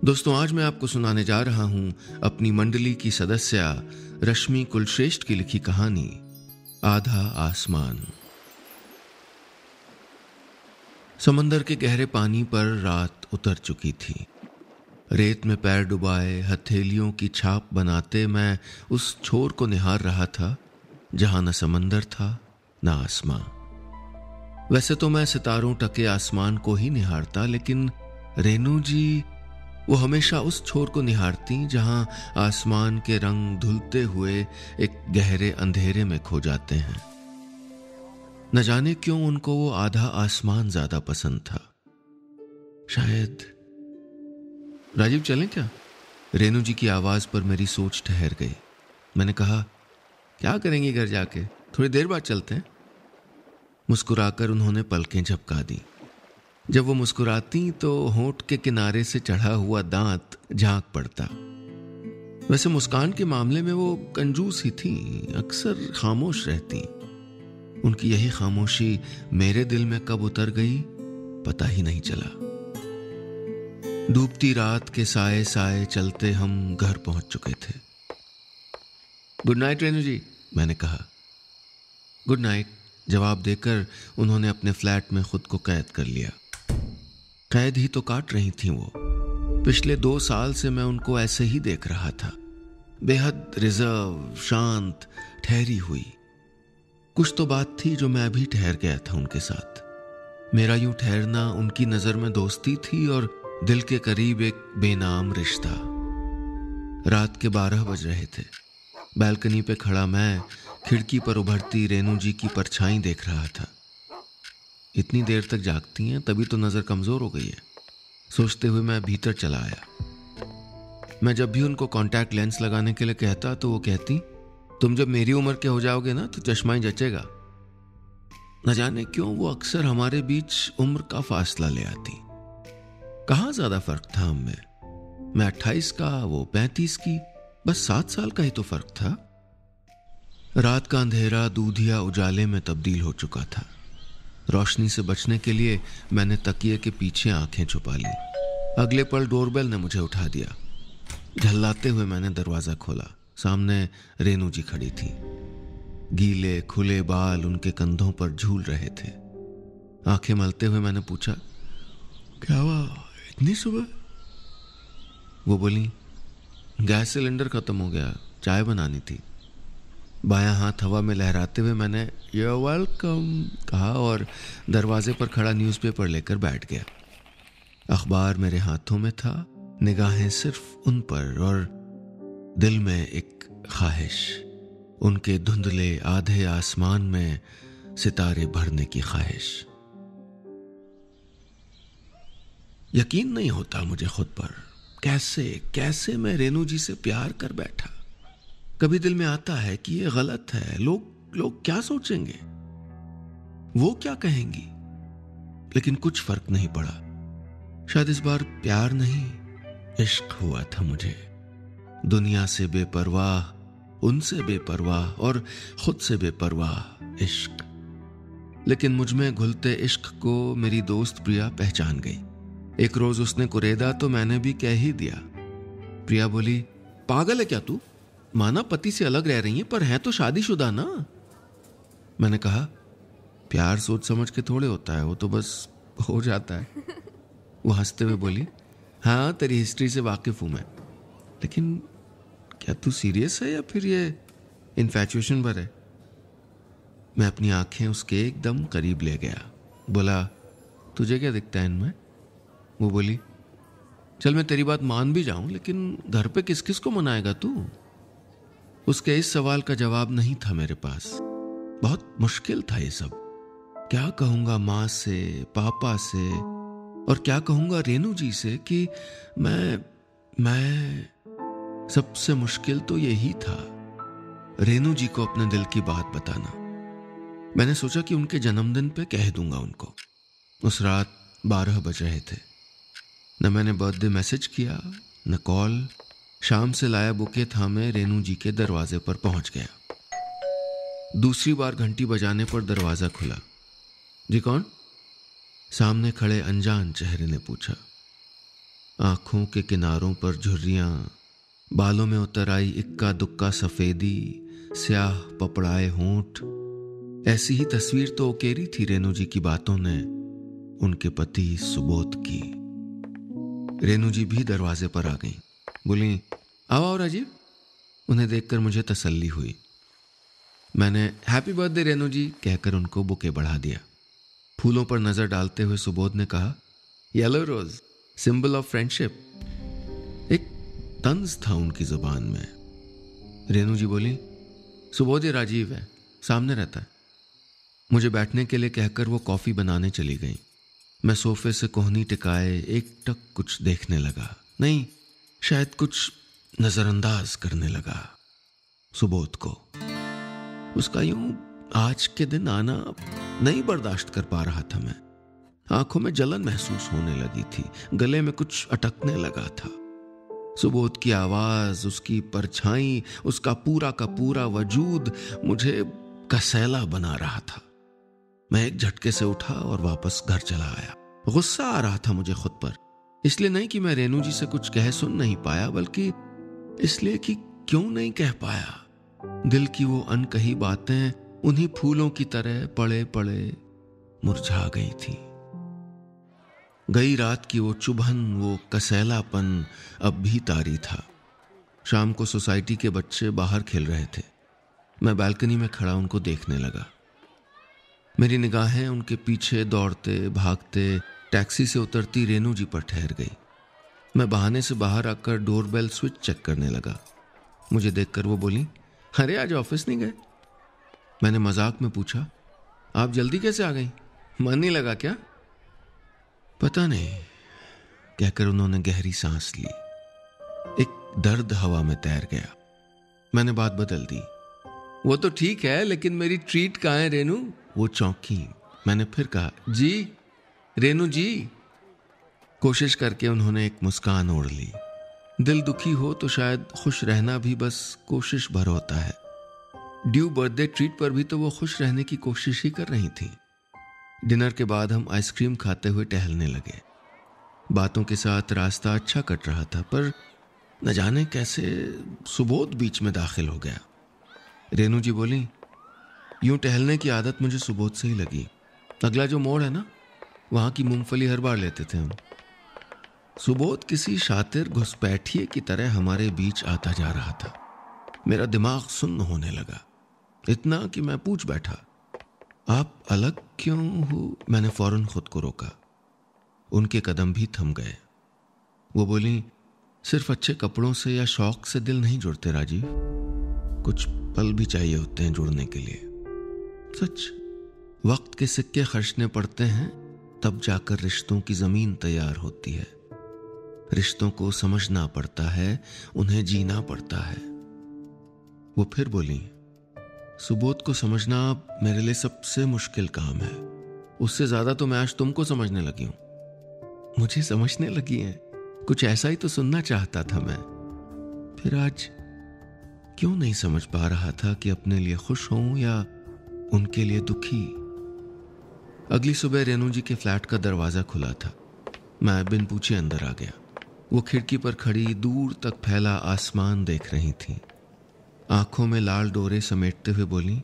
दोस्तों, आज मैं आपको सुनाने जा रहा हूं अपनी मंडली की सदस्या रश्मि कुलश्रेष्ठ की लिखी कहानी आधा आसमान। समंदर के गहरे पानी पर रात उतर चुकी थी। रेत में पैर डुबाए हथेलियों की छाप बनाते मैं उस छोर को निहार रहा था जहां न समंदर था न आसमां। वैसे तो मैं सितारों टके आसमान को ही निहारता, लेकिन रेनू जी वो हमेशा उस छोर को निहारती जहां आसमान के रंग धुलते हुए एक गहरे अंधेरे में खो जाते हैं। न जाने क्यों उनको वो आधा आसमान ज्यादा पसंद था। शायद। राजीव, चलें क्या? रेनू जी की आवाज पर मेरी सोच ठहर गई। मैंने कहा, क्या करेंगे घर जाके? थोड़ी देर बाद चलते हैं। मुस्कुराकर उन्होंने पलकें झपका दी। जब वो मुस्कुराती तो होंठ के किनारे से चढ़ा हुआ दांत झांक पड़ता। वैसे मुस्कान के मामले में वो कंजूस ही थी, अक्सर खामोश रहती। उनकी यही खामोशी मेरे दिल में कब उतर गई पता ही नहीं चला। डूबती रात के साए साए चलते हम घर पहुंच चुके थे। गुड नाइट रेनू जी, मैंने कहा। गुड नाइट जवाब देकर उन्होंने अपने फ्लैट में खुद को कैद कर लिया। कैद ही तो काट रही थी वो। पिछले 2 साल से मैं उनको ऐसे ही देख रहा था, बेहद रिजर्व, शांत, ठहरी हुई। कुछ तो बात थी जो मैं अभी ठहर गया था उनके साथ। मेरा यूं ठहरना उनकी नजर में दोस्ती थी और दिल के करीब एक बेनाम रिश्ता। रात के 12 बज रहे थे। बैल्कनी पे खड़ा मैं खिड़की पर उभरती रेनू जी की परछाई देख रहा था। इतनी देर तक जागती हैं, तभी तो नजर कमजोर हो गई है, सोचते हुए मैं भीतर चला आया। मैं जब भी उनको कॉन्टैक्ट लेंस लगाने के लिए कहता तो वो कहती, तुम जब मेरी उम्र के हो जाओगे ना तो चश्मा ही जचेगा। न जाने क्यों वो अक्सर हमारे बीच उम्र का फासला ले आती। कहाँ ज्यादा फर्क था हम में। मैं 28 का, वो 35 की, बस 7 साल का ही तो फर्क था। रात का अंधेरा दूधिया उजाले में तब्दील हो चुका था। रोशनी से बचने के लिए मैंने तकिए के पीछे आंखें छुपा ली। अगले पल डोरबेल ने मुझे उठा दिया। झल्लाते हुए मैंने दरवाजा खोला। सामने रेनू जी खड़ी थी। गीले खुले बाल उनके कंधों पर झूल रहे थे। आंखें मलते हुए मैंने पूछा, क्या हुआ इतनी सुबह? वो बोली, गैस सिलेंडर खत्म हो गया, चाय बनानी थी। बायां हाथ हवा में लहराते हुए मैंने यू आर वेलकम कहा और दरवाजे पर खड़ा न्यूज़पेपर लेकर बैठ गया। अखबार मेरे हाथों में था, निगाहें सिर्फ उन पर और दिल में एक ख्वाहिश, उनके धुंधले आधे आसमान में सितारे भरने की ख्वाहिश। यकीन नहीं होता मुझे खुद पर, कैसे मैं रेनू जी से प्यार कर बैठा। कभी दिल में आता है कि ये गलत है, लोग क्या सोचेंगे, वो क्या कहेंगी, लेकिन कुछ फर्क नहीं पड़ा। शायद इस बार प्यार नहीं, इश्क हुआ था मुझे। दुनिया से बेपरवाह, उनसे बेपरवाह और खुद से बेपरवाह इश्क। लेकिन मुझ में घुलते इश्क को मेरी दोस्त प्रिया पहचान गई। एक रोज उसने कुरेदा तो मैंने भी कह ही दिया। प्रिया बोली, पागल है क्या तू? माना पति से अलग रह रही है, पर है तो शादीशुदा ना। मैंने कहा, प्यार सोच समझ के थोड़े होता है, वो तो बस हो जाता है। वो हंसते हुए बोली, हाँ तेरी हिस्ट्री से वाकिफ हूं मैं, लेकिन क्या तू सीरियस है या फिर ये इन्फैचुएशन पर है? मैं अपनी आंखें उसके एकदम करीब ले गया। बोला, तुझे क्या दिखता है इनमें? वो बोली, चल मैं तेरी बात मान भी जाऊं, लेकिन घर पे किस किस को मनाएगा तू? उसके इस सवाल का जवाब नहीं था मेरे पास। बहुत मुश्किल था ये सब। क्या कहूंगा माँ से, पापा से, और क्या कहूंगा रेनू जी से कि मैं सबसे मुश्किल तो यही था, रेनू जी को अपने दिल की बात बताना। मैंने सोचा कि उनके जन्मदिन पे कह दूंगा उनको। उस रात 12 बज रहे थे। न मैंने बर्थडे मैसेज किया, न कॉल। शाम से लाया बुके थामे रेनू जी के दरवाजे पर पहुंच गया। दूसरी बार घंटी बजाने पर दरवाजा खुला। जी कौन? सामने खड़े अनजान चेहरे ने पूछा। आंखों के किनारों पर झुर्रियां, बालों में उतर आई इक्का दुक्का सफेदी, स्याह पपड़ाए होंठ। ऐसी ही तस्वीर तो उकेरी थी रेणु जी की बातों ने उनके पति सुबोध की। रेणु जी भी दरवाजे पर आ गईं। बोली, आओ आओ राजीव। उन्हें देखकर मुझे तसल्ली हुई। मैंने हैप्पी बर्थडे रेणु जी कहकर उनको बुके बढ़ा दिया। फूलों पर नजर डालते हुए सुबोध ने कहा, yellow rose, symbol of friendship. एक तंज था उनकी जुबान में। रेणु जी बोली, सुबोध ये राजीव है, सामने रहता है। मुझे बैठने के लिए कहकर वो कॉफी बनाने चली गई। मैं सोफे से कोहनी टिकाए एकटक कुछ देखने लगा, नहीं शायद कुछ नजरअंदाज करने लगा सुबोध को। उसका यूं आज के दिन आना नहीं बर्दाश्त कर पा रहा था मैं। आंखों में जलन महसूस होने लगी थी, गले में कुछ अटकने लगा था। सुबोध की आवाज, उसकी परछाई, उसका पूरा का पूरा वजूद मुझे कसैला बना रहा था। मैं एक झटके से उठा और वापस घर चला आया। गुस्सा आ रहा था मुझे खुद पर, इसलिए नहीं कि मैं रेणु जी से कुछ कह सुन नहीं पाया, बल्कि इसलिए कि क्यों नहीं कह पाया। दिल की वो अनकही बातें उन्हीं फूलों की तरह पड़े पड़े मुरझा गई थी। गई रात की वो चुभन, वो कसैलापन अब भी तारी था। शाम को सोसाइटी के बच्चे बाहर खेल रहे थे। मैं बालकनी में खड़ा उनको देखने लगा। मेरी निगाहें उनके पीछे दौड़ते भागते टैक्सी से उतरती रेणु जी पर ठहर गई। मैं बहाने से बाहर आकर डोरबेल स्विच चेक करने लगा। मुझे देखकर वो बोली, अरे आज ऑफिस नहीं गए? मैंने मजाक में पूछा, आप जल्दी कैसे आ गई? मन नहीं लगा क्या? पता नहीं, कहकर उन्होंने गहरी सांस ली। एक दर्द हवा में तैर गया। मैंने बात बदल दी, वो तो ठीक है, लेकिन मेरी ट्रीट कहाँ है रेणु? वो चौंकी। मैंने फिर कहा, जी रेणु जी। कोशिश करके उन्होंने एक मुस्कान ओढ़ ली। दिल दुखी हो तो शायद खुश रहना भी बस कोशिश भर होता है। ड्यू बर्थडे ट्रीट पर भी तो वो खुश रहने की कोशिश ही कर रही थी। डिनर के बाद हम आइसक्रीम खाते हुए टहलने लगे। बातों के साथ रास्ता अच्छा कट रहा था, पर न जाने कैसे सुबोध बीच में दाखिल हो गया। रेणु जी बोली, यूं टहलने की आदत मुझे सुबोध से ही लगी। अगला जो मोड़ है ना, वहां की मूंगफली हर बार लेते थे हम। सुबोध किसी शातिर घुसपैठिए की तरह हमारे बीच आता जा रहा था। मेरा दिमाग सुन्न होने लगा, इतना कि मैं पूछ बैठा, आप अलग क्यों हो? मैंने फौरन खुद को रोका। उनके कदम भी थम गए। वो बोली, सिर्फ अच्छे कपड़ों से या शौक से दिल नहीं जुड़ते राजीव, कुछ पल भी चाहिए होते हैं जुड़ने के लिए। सच, वक्त के सिक्के खर्चने पड़ते हैं, तब जाकर रिश्तों की जमीन तैयार होती है। रिश्तों को समझना पड़ता है, उन्हें जीना पड़ता है। वो फिर बोली, सुबोध को समझना मेरे लिए सबसे मुश्किल काम है। उससे ज्यादा तो मैं आज तुमको समझने लगी हूं। मुझे समझने लगी हैं, कुछ ऐसा ही तो सुनना चाहता था मैं। फिर आज क्यों नहीं समझ पा रहा था कि अपने लिए खुश हूं या उनके लिए दुखी। अगली सुबह रेणु जी के फ्लैट का दरवाजा खुला था। मैं बिन पूछे अंदर आ गया। वो खिड़की पर खड़ी दूर तक फैला आसमान देख रही थी। आंखों में लाल डोरे समेटते हुए बोली,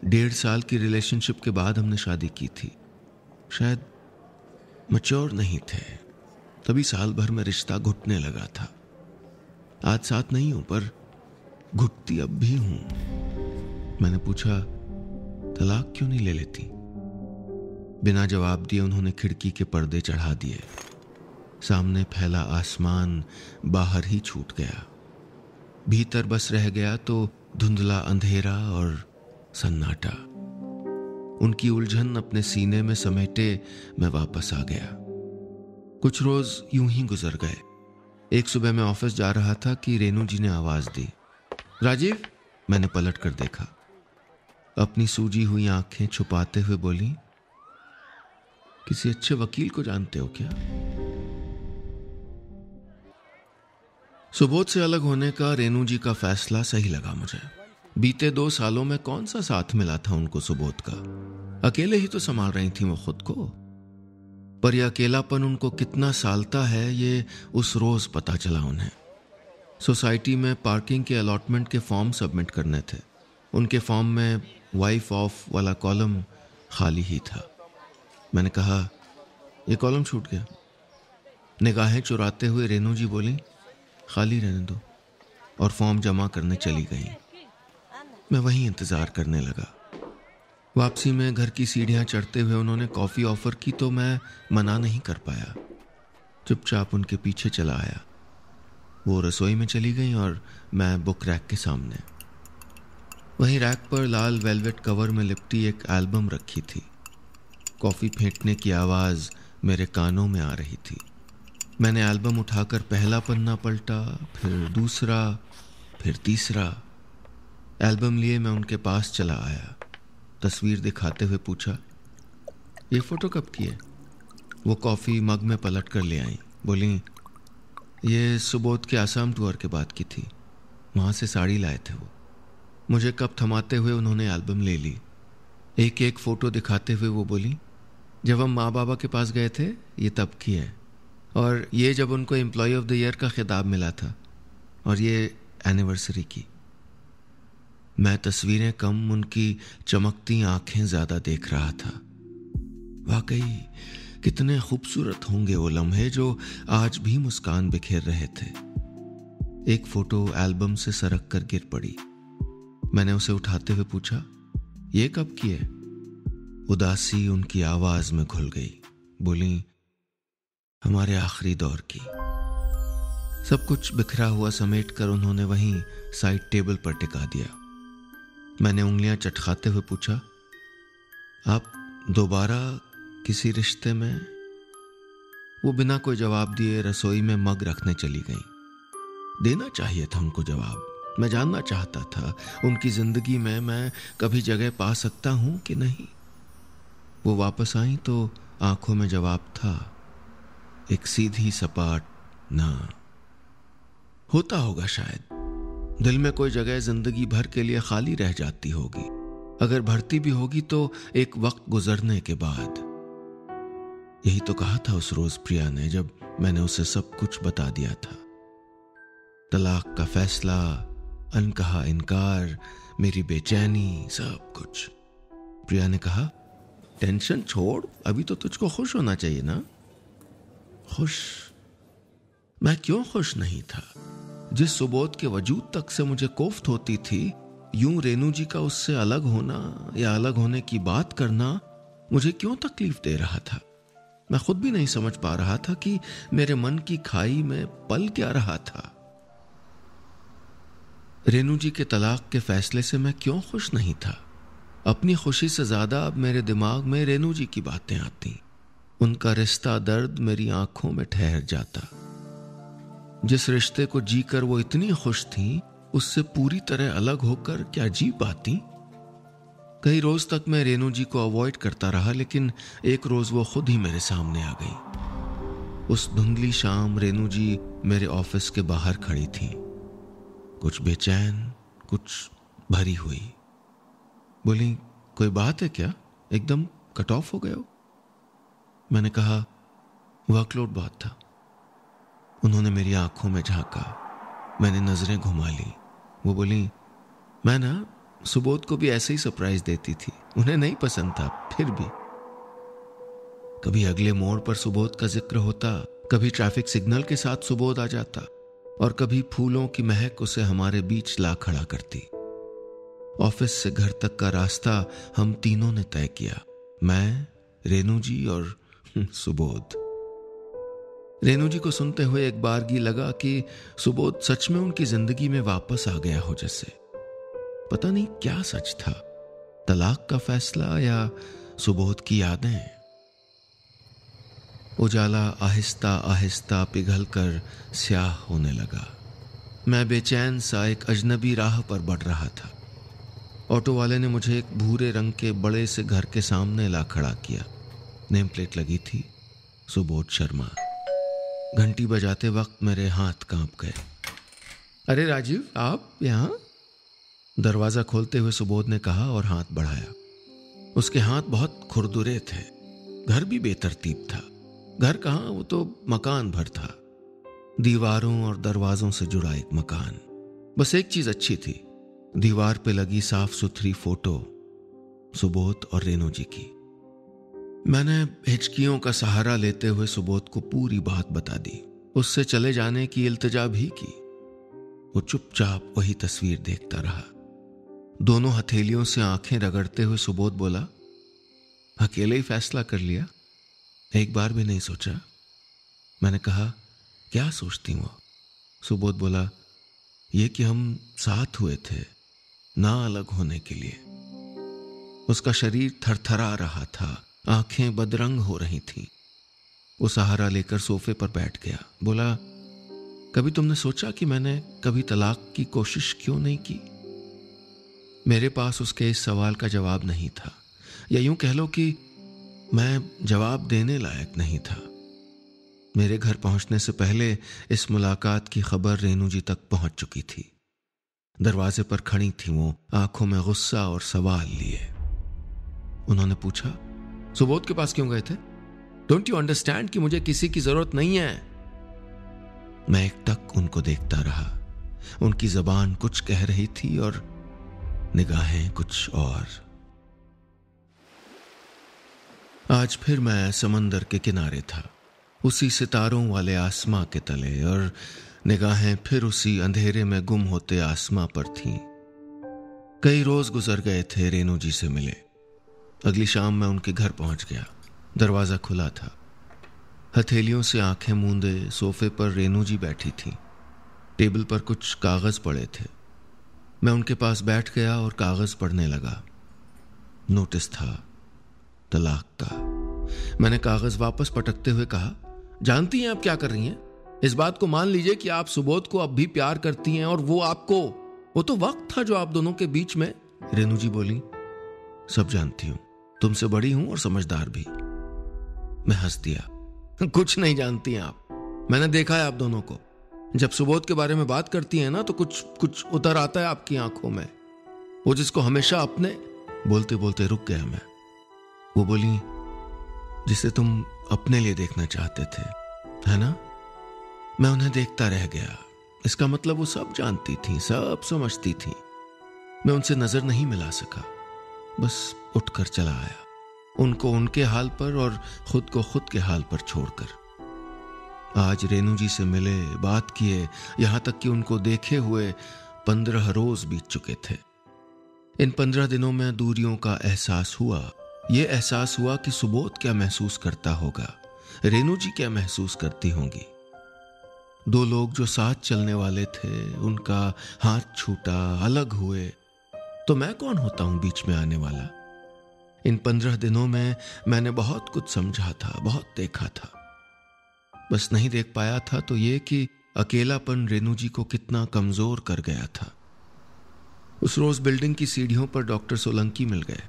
1.5 साल की रिलेशनशिप के बाद हमने शादी की थी। शायद मैच्योर नहीं थे, तभी साल भर में रिश्ता घुटने लगा था। आज साथ नहीं हूं, पर घुटती अब भी हूं। मैंने पूछा, तलाक क्यों नहीं ले लेती? बिना जवाब दिए उन्होंने खिड़की के पर्दे चढ़ा दिए। सामने फैला आसमान बाहर ही छूट गया। भीतर बस रह गया तो धुंधला अंधेरा और सन्नाटा। उनकी उलझन अपने सीने में समेटे मैं वापस आ गया। कुछ रोज यूं ही गुजर गए। एक सुबह मैं ऑफिस जा रहा था कि रेणु जी ने आवाज दी, राजीव। मैंने पलट कर देखा। अपनी सूजी हुई आंखें छुपाते हुए बोली, किसी अच्छे वकील को जानते हो क्या? सुबोध से अलग होने का रेणु जी का फैसला सही लगा मुझे। बीते 2 सालों में कौन सा साथ मिला था उनको सुबोध का? अकेले ही तो संभाल रही थी वो खुद को। पर यह अकेलापन उनको कितना सालता है ये उस रोज पता चला उन्हें। सोसाइटी में पार्किंग के अलॉटमेंट के फॉर्म सबमिट करने थे। उनके फॉर्म में वाइफ ऑफ वाला कॉलम खाली ही था। मैंने कहा, यह कॉलम छूट गया। निगाहें चुराते हुए रेनू जी बोली, खाली रहने दो, और फॉर्म जमा करने चली गई। मैं वहीं इंतजार करने लगा। वापसी में घर की सीढ़ियां चढ़ते हुए उन्होंने कॉफी ऑफर की तो मैं मना नहीं कर पाया। चुपचाप उनके पीछे चला आया। वो रसोई में चली गई और मैं बुक रैक के सामने। वहीं रैक पर लाल वेलवेट कवर में लिपटी एक एल्बम रखी थी। कॉफी फेंटने की आवाज मेरे कानों में आ रही थी। मैंने एल्बम उठाकर पहला पन्ना पलटा, फिर दूसरा, फिर तीसरा। एल्बम लिए मैं उनके पास चला आया। तस्वीर दिखाते हुए पूछा, ये फोटो कब की है? वो कॉफी मग में पलट कर ले आई। बोली, ये सुबोध के आसाम टूर के बाद की थी। वहां से साड़ी लाए थे वो। मुझे कप थमाते हुए उन्होंने एल्बम ले ली। एक एक फोटो दिखाते हुए वो बोली, जब हम माँ बाबा के पास गए थे ये तब की है, और ये जब उनको एम्प्लॉय ऑफ द ईयर का खिताब मिला था, और ये एनिवर्सरी की। मैं तस्वीरें कम, उनकी चमकती आंखें ज्यादा देख रहा था। वाकई कितने खूबसूरत होंगे वो लम्हे जो आज भी मुस्कान बिखेर रहे थे। एक फोटो एल्बम से सरक कर गिर पड़ी। मैंने उसे उठाते हुए पूछा, ये कब की है? उदासी उनकी आवाज में घुल गई। बोली, हमारे आखिरी दौर की। सब कुछ बिखरा हुआ समेट कर उन्होंने वहीं साइड टेबल पर टिका दिया। मैंने उंगलियां चटखाते हुए पूछा, आप दोबारा किसी रिश्ते में? वो बिना कोई जवाब दिए रसोई में मग रखने चली गई। देना चाहिए था उनको जवाब। मैं जानना चाहता था उनकी जिंदगी में मैं कभी जगह पा सकता हूं कि नहीं। वो वापस आई तो आंखों में जवाब था, एक सीधी सपाट ना। होता होगा शायद, दिल में कोई जगह जिंदगी भर के लिए खाली रह जाती होगी। अगर भरती भी होगी तो एक वक्त गुजरने के बाद। यही तो कहा था उस रोज प्रिया ने जब मैंने उसे सब कुछ बता दिया था। तलाक का फैसला, अनकहा इनकार, मेरी बेचैनी, सब कुछ। प्रिया ने कहा, टेंशन छोड़, अभी तो तुझको खुश होना चाहिए ना। खुश? मैं क्यों खुश नहीं था? जिस सुबोध के वजूद तक से मुझे कोफ्त होती थी, यूं रेनू जी का उससे अलग होना या अलग होने की बात करना मुझे क्यों तकलीफ दे रहा था? मैं खुद भी नहीं समझ पा रहा था कि मेरे मन की खाई में पल क्या रहा था। रेनू जी के तलाक के फैसले से मैं क्यों खुश नहीं था? अपनी खुशी से ज्यादा अब मेरे दिमाग में रेनू जी की बातें आती। उनका रिश्ता दर्द मेरी आंखों में ठहर जाता। जिस रिश्ते को जीकर वो इतनी खुश थी, उससे पूरी तरह अलग होकर क्या जी पाती? कई रोज तक मैं रेनू जी को अवॉइड करता रहा, लेकिन एक रोज वो खुद ही मेरे सामने आ गई। उस धुंधली शाम रेनू जी मेरे ऑफिस के बाहर खड़ी थी, कुछ बेचैन, कुछ भरी हुई। बोली, कोई बात है क्या? एकदम कट ऑफ हो गए हो? मैंने कहा, वर्कलोड बहुत था। उन्होंने मेरी आंखों में झांका। मैंने नजरें घुमा ली। वो बोली, मैं ना सुबोध को भी ऐसे ही सरप्राइज देती थी, उन्हें नहीं पसंद था, फिर भी। कभी अगले मोड़ पर सुबोध का जिक्र होता, कभी ट्रैफिक सिग्नल के साथ सुबोध आ जाता, और कभी फूलों की महक उसे हमारे बीच ला खड़ा करती। ऑफिस से घर तक का रास्ता हम तीनों ने तय किया, मैं, रेनू जी और सुबोध। रेनू जी को सुनते हुए एक बारगी लगा कि सुबोध सच में उनकी जिंदगी में वापस आ गया हो जैसे। पता नहीं क्या सच था, तलाक का फैसला या सुबोध की यादें। उजाला आहिस्ता आहिस्ता पिघलकर स्याह होने लगा। मैं बेचैन सा एक अजनबी राह पर बढ़ रहा था। ऑटो वाले ने मुझे एक भूरे रंग के बड़े से घर के सामने ला खड़ा किया। नेम प्लेट लगी थी, सुबोध शर्मा। घंटी बजाते वक्त मेरे हाथ कांप गए। अरे राजीव, आप यहाँ? दरवाजा खोलते हुए सुबोध ने कहा और हाथ बढ़ाया। उसके हाथ बहुत खुरदुरे थे, घर भी बेतरतीब था। घर कहाँ, वो तो मकान भर था, दीवारों और दरवाजों से जुड़ा एक मकान। बस एक चीज अच्छी थी, दीवार पे लगी साफ सुथरी फोटो सुबोध और रेनू जी की। मैंने हिचकियों का सहारा लेते हुए सुबोध को पूरी बात बता दी, उससे चले जाने की इल्तिजा भी की। वो चुपचाप वही तस्वीर देखता रहा। दोनों हथेलियों से आंखें रगड़ते हुए सुबोध बोला, अकेले ही फैसला कर लिया, एक बार भी नहीं सोचा? मैंने कहा, क्या सोचती हो? सुबोध बोला, ये कि हम साथ हुए थे ना अलग होने के लिए। उसका शरीर थरथरा रहा था, आंखें बदरंग हो रही थीं। वो सहारा लेकर सोफे पर बैठ गया। बोला, कभी तुमने सोचा कि मैंने कभी तलाक की कोशिश क्यों नहीं की? मेरे पास उसके इस सवाल का जवाब नहीं था, या यूं कह लो कि मैं जवाब देने लायक नहीं था। मेरे घर पहुंचने से पहले इस मुलाकात की खबर रेनू जी तक पहुंच चुकी थी। दरवाजे पर खड़ी थी वो, आंखों में गुस्सा और सवाल लिए। उन्होंने पूछा, सुबोध के पास क्यों गए थे? डोंट यू अंडरस्टैंड कि मुझे किसी की जरूरत नहीं है? मैं एकटक उनको देखता रहा। उनकी जबान कुछ कह रही थी और निगाहें कुछ और। आज फिर मैं समंदर के किनारे था, उसी सितारों वाले आसमां के तले, और निगाहें फिर उसी अंधेरे में गुम होते आसमां पर थीं। कई रोज गुजर गए थे रेनू जी से मिले। अगली शाम मैं उनके घर पहुंच गया। दरवाजा खुला था। हथेलियों से आंखें मूंदे सोफे पर रेनू जी बैठी थीं। टेबल पर कुछ कागज पड़े थे। मैं उनके पास बैठ गया और कागज पढ़ने लगा। नोटिस था तलाक का। मैंने कागज वापस पटकते हुए कहा, जानती हैं आप क्या कर रही हैं? इस बात को मान लीजिए कि आप सुबोध को अब भी प्यार करती हैं और वो आपको। वो तो वक्त था जो आप दोनों के बीच में। रेनू जी बोली, सब जानती हूं, तुमसे बड़ी हूं और समझदार भी। मैं हंस दिया। कुछ नहीं जानती हैं आप, मैंने देखा है आप दोनों को। जब सुबोध के बारे में बात करती हैं ना तो कुछ उतर आता है आपकी आंखों में, वो जिसको हमेशा अपने। बोलते बोलते रुक गया मैं। वो बोली, जिसे तुम अपने लिए देखना चाहते थे, है ना? मैं उन्हें देखता रह गया। इसका मतलब वो सब जानती थी, सब समझती थी। मैं उनसे नजर नहीं मिला सका, बस उठकर चला आया, उनको उनके हाल पर और खुद को खुद के हाल पर छोड़कर। आज रेनू जी से मिले, बात किए, यहां तक कि उनको देखे हुए 15 रोज बीत चुके थे। इन 15 दिनों में दूरियों का एहसास हुआ। यह एहसास हुआ कि सुबोध क्या महसूस करता होगा, रेनू जी क्या महसूस करती होंगी। दो लोग जो साथ चलने वाले थे, उनका हाथ छूटा, अलग हुए, तो मैं कौन होता हूं बीच में आने वाला? इन 15 दिनों में मैंने बहुत कुछ समझा था, बहुत देखा था। बस नहीं देख पाया था तो ये कि अकेलापन रेनू जी को कितना कमजोर कर गया था। उस रोज बिल्डिंग की सीढ़ियों पर डॉक्टर सोलंकी मिल गए।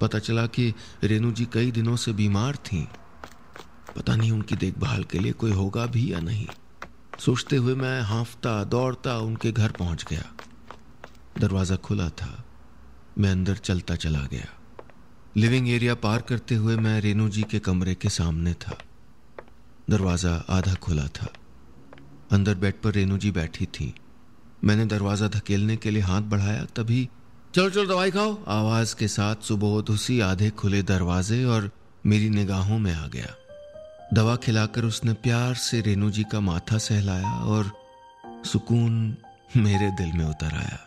पता चला कि रेनू जी कई दिनों से बीमार थीं। पता नहीं उनकी देखभाल के लिए कोई होगा भी या नहीं। सोचते हुए मैं हांफता दौड़ता उनके घर पहुंच गया। दरवाजा खुला था। मैं अंदर चलता चला गया। लिविंग एरिया पार करते हुए मैं रेनू जी के कमरे के सामने था। दरवाजा आधा खुला था। अंदर बेड पर रेनू जी बैठी थी। मैंने दरवाजा धकेलने के लिए हाथ बढ़ाया, तभी चलो चलो दवाई खाओ आवाज के साथ सुबोध उसी आधे खुले दरवाजे और मेरी निगाहों में आ गया। दवा खिलाकर उसने प्यार से रेनू जी का माथा सहलाया और सुकून मेरे दिल में उतर आया।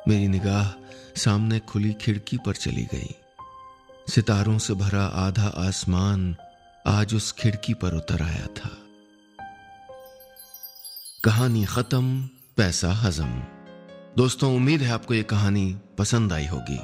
मेरी निगाह सामने खुली खिड़की पर चली गई। सितारों से भरा आधा आसमान आज उस खिड़की पर उतर आया था। कहानी खत्म, पैसा हजम। दोस्तों, उम्मीद है आपको ये कहानी पसंद आई होगी।